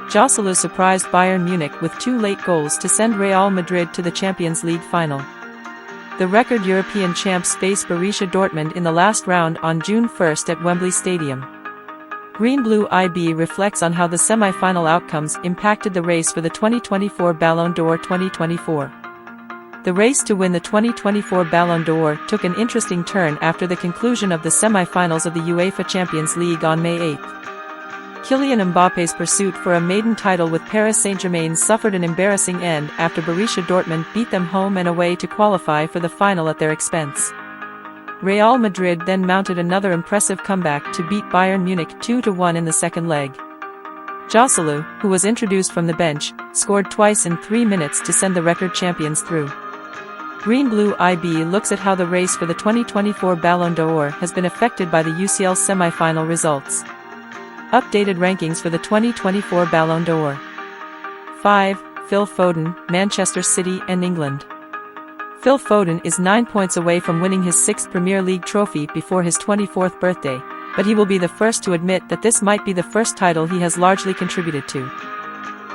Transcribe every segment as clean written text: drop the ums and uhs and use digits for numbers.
Joselu surprised Bayern Munich with 2 late goals to send Real Madrid to the Champions League final. The record European champs face Borussia Dortmund in the last round on June 1 at Wembley Stadium. Green-Blue IB reflects on how the semi-final outcomes impacted the race for the 2024 Ballon d'Or 2024. The race to win the 2024 Ballon d'Or took an interesting turn after the conclusion of the semi-finals of the UEFA Champions League on May 8. Kylian Mbappe's pursuit for a maiden title with Paris Saint-Germain suffered an embarrassing end after Borussia Dortmund beat them home and away to qualify for the final at their expense. Real Madrid then mounted another impressive comeback to beat Bayern Munich 2-1 in the second leg. Joselu, who was introduced from the bench, scored twice in 3 minutes to send the record champions through. Green-Blue IB looks at how the race for the 2024 Ballon d'Or has been affected by the UCL semi-final results. Updated rankings for the 2024 Ballon d'Or. 5. Phil Foden, Manchester City and England. Phil Foden is 9 points away from winning his 6th Premier League trophy before his 24th birthday, but he will be the first to admit that this might be the first title he has largely contributed to.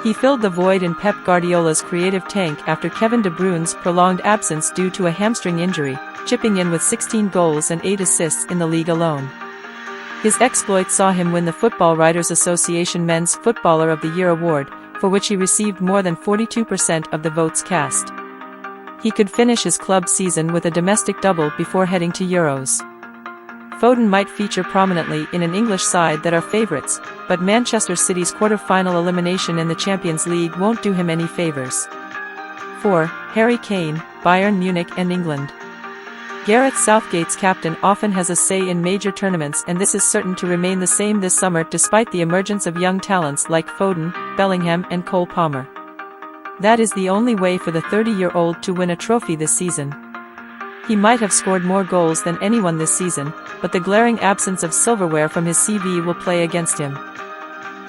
He filled the void in Pep Guardiola's creative tank after Kevin De Bruyne's prolonged absence due to a hamstring injury, chipping in with 16 goals and 8 assists in the league alone. His exploits saw him win the Football Writers Association Men's Footballer of the Year award, for which he received more than 42% of the votes cast. He could finish his club season with a domestic double before heading to Euros. Foden might feature prominently in an English side that are favourites, but Manchester City's quarter-final elimination in the Champions League won't do him any favours. 4. Harry Kane, Bayern Munich and England. Gareth Southgate's captain often has a say in major tournaments, and this is certain to remain the same this summer despite the emergence of young talents like Foden, Bellingham and Cole Palmer. That is the only way for the 30-year-old to win a trophy this season. He might have scored more goals than anyone this season, but the glaring absence of silverware from his CV will play against him.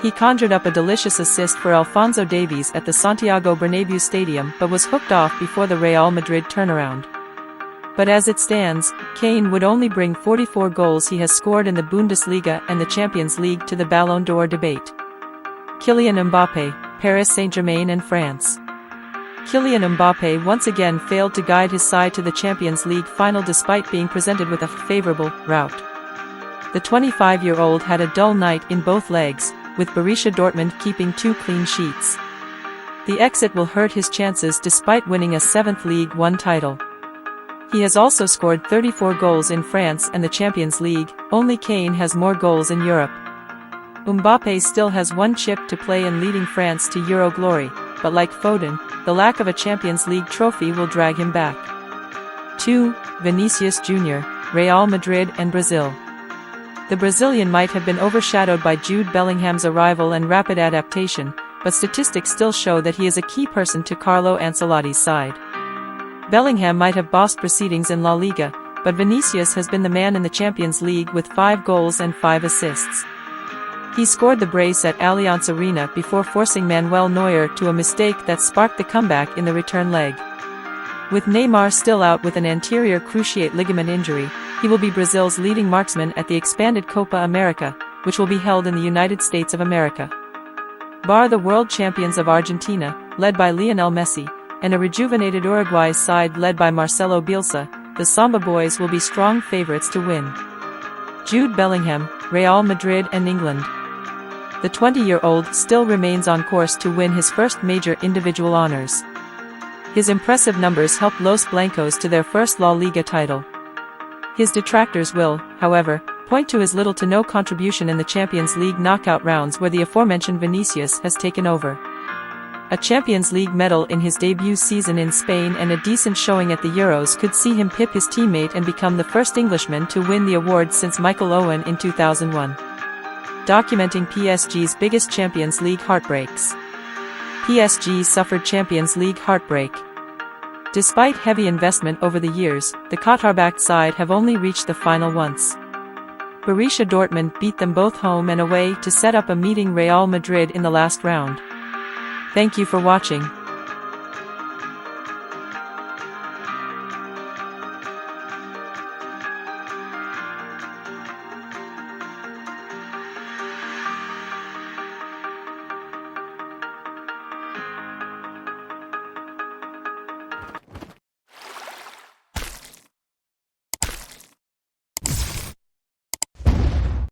He conjured up a delicious assist for Alphonso Davies at the Santiago Bernabéu Stadium but was hooked off before the Real Madrid turnaround. But as it stands, Kane would only bring 44 goals he has scored in the Bundesliga and the Champions League to the Ballon d'Or debate. Kylian Mbappe, Paris Saint-Germain and France. Kylian Mbappe once again failed to guide his side to the Champions League final despite being presented with a favorable route. The 25-year-old had a dull night in both legs, with Borussia Dortmund keeping 2 clean sheets. The exit will hurt his chances despite winning a 7th League One title. He has also scored 34 goals in France and the Champions League. Only Kane has more goals in Europe. Mbappe still has 1 chip to play in leading France to Euro glory, but like Foden, the lack of a Champions League trophy will drag him back. 2. Vinicius Jr., Real Madrid and Brazil. The Brazilian might have been overshadowed by Jude Bellingham's arrival and rapid adaptation, but statistics still show that he is a key person to Carlo Ancelotti's side. Bellingham might have bossed proceedings in La Liga, but Vinicius has been the man in the Champions League with 5 goals and 5 assists. He scored the brace at Allianz Arena before forcing Manuel Neuer to a mistake that sparked the comeback in the return leg. With Neymar still out with an anterior cruciate ligament injury, he will be Brazil's leading marksman at the expanded Copa America, which will be held in the United States of America. Bar the world champions of Argentina, led by Lionel Messi, and a rejuvenated Uruguay side led by Marcelo Bielsa, the Samba boys will be strong favorites to win. Jude Bellingham, Real Madrid and England. The 20-year-old still remains on course to win his first major individual honors. His impressive numbers helped Los Blancos to their first La Liga title. His detractors will, however, point to his little to no contribution in the Champions League knockout rounds where the aforementioned Vinicius has taken over. A Champions League medal in his debut season in Spain and a decent showing at the Euros could see him pip his teammate and become the first Englishman to win the award since Michael Owen in 2001. Documenting PSG's biggest Champions League heartbreaks. PSG suffered Champions League heartbreak. Despite heavy investment over the years, the Qatar-backed side have only reached the final once. Borussia Dortmund beat them both home and away to set up a meeting Real Madrid in the last round. Thank you for watching.